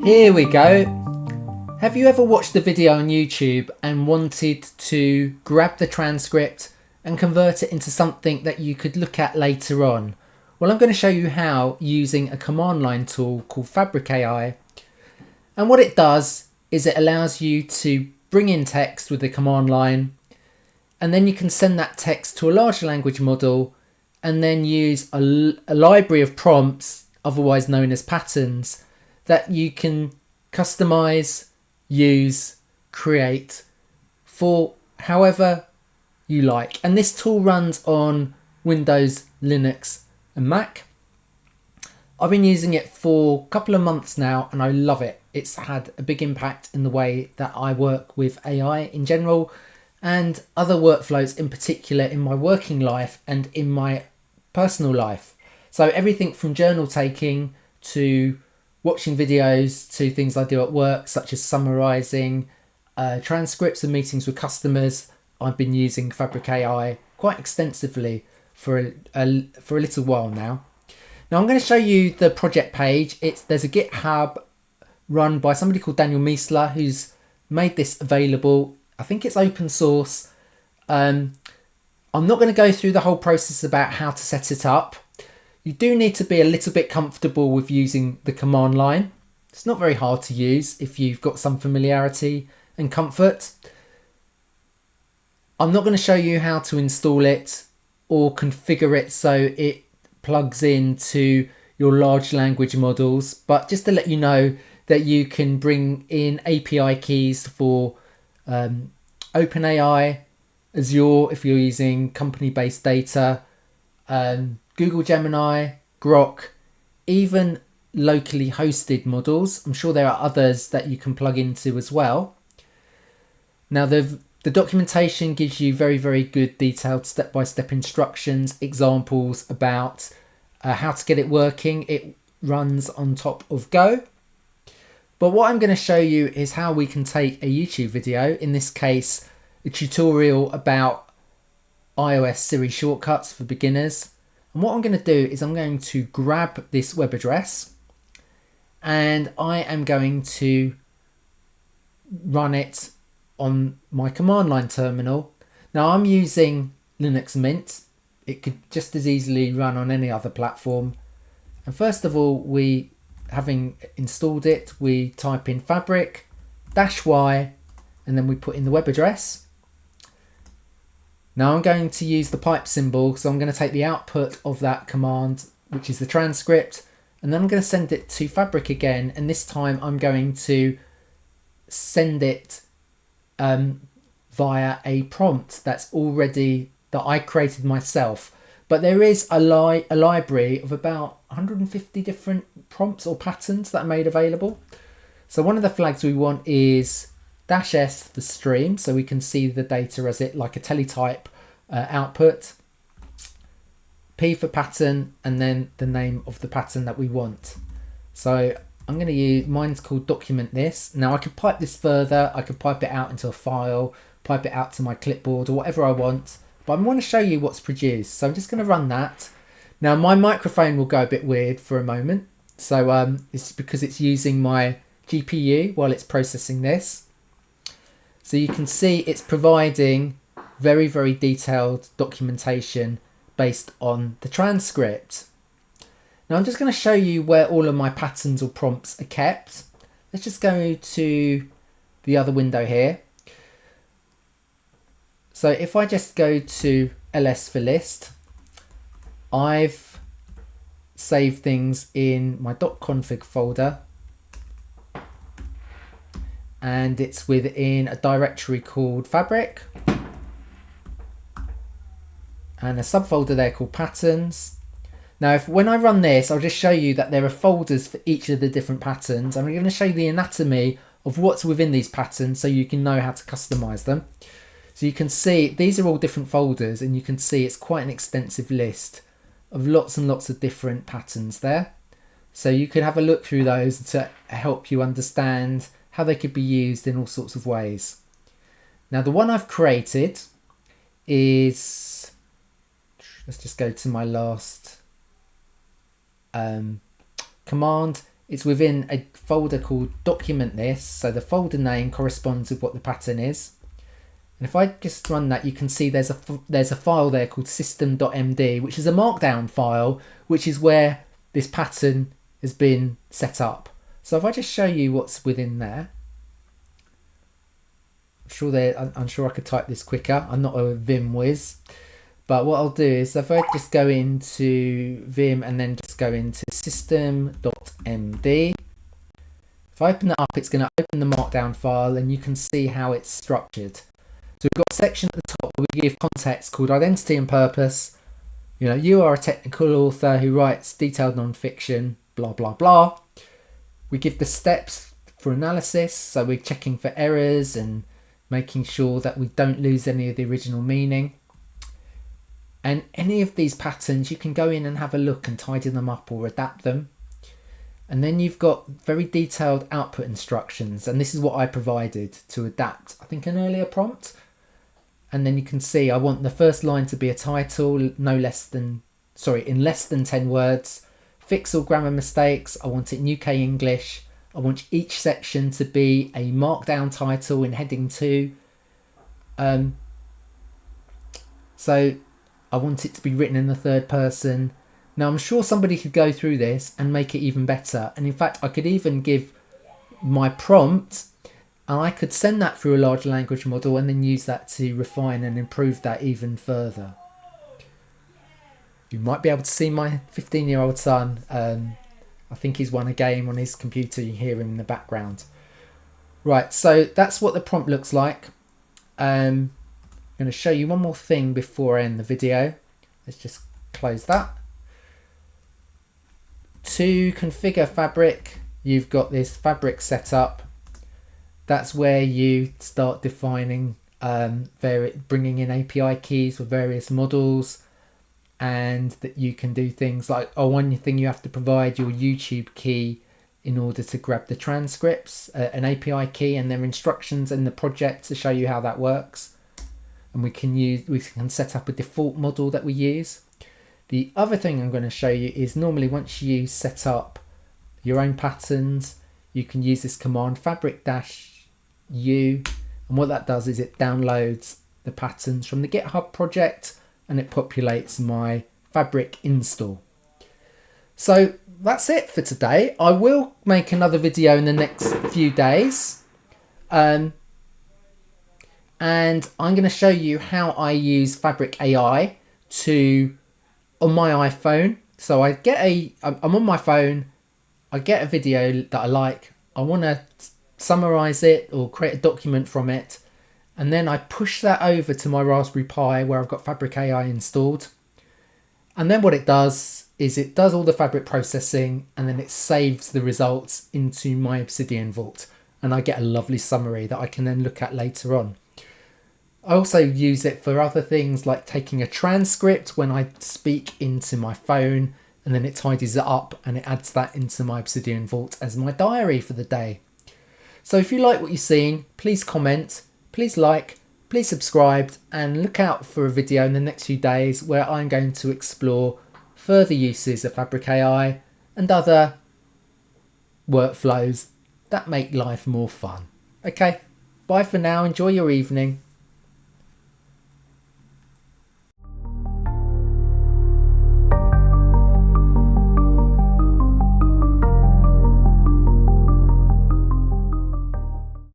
Here we go. Have you ever watched a video on YouTube and wanted to grab the transcript and convert it into something that you could look at later on? Well, I'm going to show you how using a command line tool called Fabric AI. And what it does is it allows you to bring in text with the command line, and then you can send that text to a large language model and then use a library of prompts, otherwise known as patterns, that you can customize, use, create for however you like. And this tool runs on Windows, Linux and Mac. I've been using it for a couple of months now and I love it. It's had a big impact in the way that I work with AI in general and other workflows in particular in my working life and in my personal life. So everything from journal taking to watching videos to things I do at work, such as summarising transcripts of meetings with customers. I've been using Fabric AI quite extensively for a little while now. Now I'm going to show you the project page. There's a GitHub run by somebody called Daniel Miesler who's made this available. I think it's open source. I'm not going to go through the whole process about how to set it up. You do need to be a little bit comfortable with using the command line. It's not very hard to use if you've got some familiarity and comfort. I'm not going to show you how to install it or configure it so it plugs into your large language models, but just to let you know that you can bring in API keys for OpenAI, Azure if you're using company-based data, Google Gemini, Grok, even locally hosted models. I'm sure there are others that you can plug into as well. Now the documentation gives you very, very good detailed step-by-step instructions, examples about how to get it working. It runs on top of Go. But what I'm going to show you is how we can take a YouTube video, in this case, a tutorial about iOS Siri shortcuts for beginners. And what I'm going to do is I'm going to grab this web address and I am going to run it on my command line terminal. Now I'm using Linux Mint. It could just as easily run on any other platform. And first of all, having installed it, we type in fabric -y and then we put in the web address. Now I'm going to use the pipe symbol, so I'm going to take the output of that command, which is the transcript, and then I'm going to send it to Fabric again, and this time I'm going to send it via a prompt that I created myself. But there is a library of about 150 different prompts or patterns that are made available. So one of the flags we want is -s for stream, so we can see the data as it like a teletype output, P for pattern, and then the name of the pattern that we want. So I'm going to use, mine's called document this. Now I could pipe this further, I could pipe it out into a file, pipe it out to my clipboard or whatever I want, but I want to show you what's produced. So I'm just going to run that. Now my microphone will go a bit weird for a moment, so it's because it's using my GPU while it's processing this. So you can see it's providing very, very detailed documentation based on the transcript. Now I'm just going to show you where all of my patterns or prompts are kept. Let's just go to the other window here. So if I just go to ls for list, I've saved things in my .config folder, and it's within a directory called Fabric and a subfolder there called patterns. Now when I run this, I'll just show you that there are folders for each of the different patterns. I'm going to show you the anatomy of what's within these patterns so you can know how to customize them. So you can see these are all different folders, and you can see it's quite an extensive list of lots and lots of different patterns there. So you can have a look through those to help you understand how they could be used in all sorts of ways. Now the one I've created is, let's just go to my last command. It's within a folder called document this, so the folder name corresponds with what the pattern is. And if I just run that, you can see there's a file there called system.md, which is a markdown file, which is where this pattern has been set up. So if I just show you what's within there, I'm sure I could type this quicker. I'm not a Vim whiz, but what I'll do is if I just go into Vim and then just go into system.md, if I open that up, it's going to open the markdown file and you can see how it's structured. So we've got a section at the top where we give context called identity and purpose. You know, you are a technical author who writes detailed non-fiction, blah, blah, blah. We give the steps for analysis. So we're checking for errors and making sure that we don't lose any of the original meaning. And any of these patterns, you can go in and have a look and tidy them up or adapt them. And then you've got very detailed output instructions. And this is what I provided to adapt, I think, an earlier prompt. And then you can see I want the first line to be a title, in less than 10 words. Fix all grammar mistakes. I want it in UK English. I want each section to be a markdown title in heading 2. So I want it to be written in the third person. Now I'm sure somebody could go through this and make it even better. And in fact, I could even give my prompt and I could send that through a large language model and then use that to refine and improve that even further. You might be able to see my 15-year-old son. I think he's won a game on his computer. You hear him in the background. Right, so that's what the prompt looks like. I'm going to show you one more thing before I end the video. Let's just close that. To configure Fabric, you've got this Fabric setup. That's where you start defining, bringing in API keys for various models. And that you can do things like, one thing you have to provide your YouTube key in order to grab the transcripts, an API key and their instructions in the project to show you how that works. And we can set up a default model that we use. The other thing I'm going to show you is normally once you set up your own patterns, you can use this command fabric-u, and what that does is it downloads the patterns from the GitHub project and it populates my Fabric install. So that's it for today. I will make another video in the next few days. And I'm going to show you how I use Fabric AI on my iPhone. So I'm on my phone, I get a video that I like, I want to summarize it or create a document from it. And then I push that over to my Raspberry Pi where I've got Fabric AI installed. And then what it does is it does all the Fabric processing and then it saves the results into my Obsidian Vault. And I get a lovely summary that I can then look at later on. I also use it for other things like taking a transcript when I speak into my phone and then it tidies it up and it adds that into my Obsidian Vault as my diary for the day. So if you like what you've seen, please comment. Please like, please subscribe and look out for a video in the next few days where I'm going to explore further uses of Fabric AI and other workflows that make life more fun. Okay, bye for now. Enjoy your evening.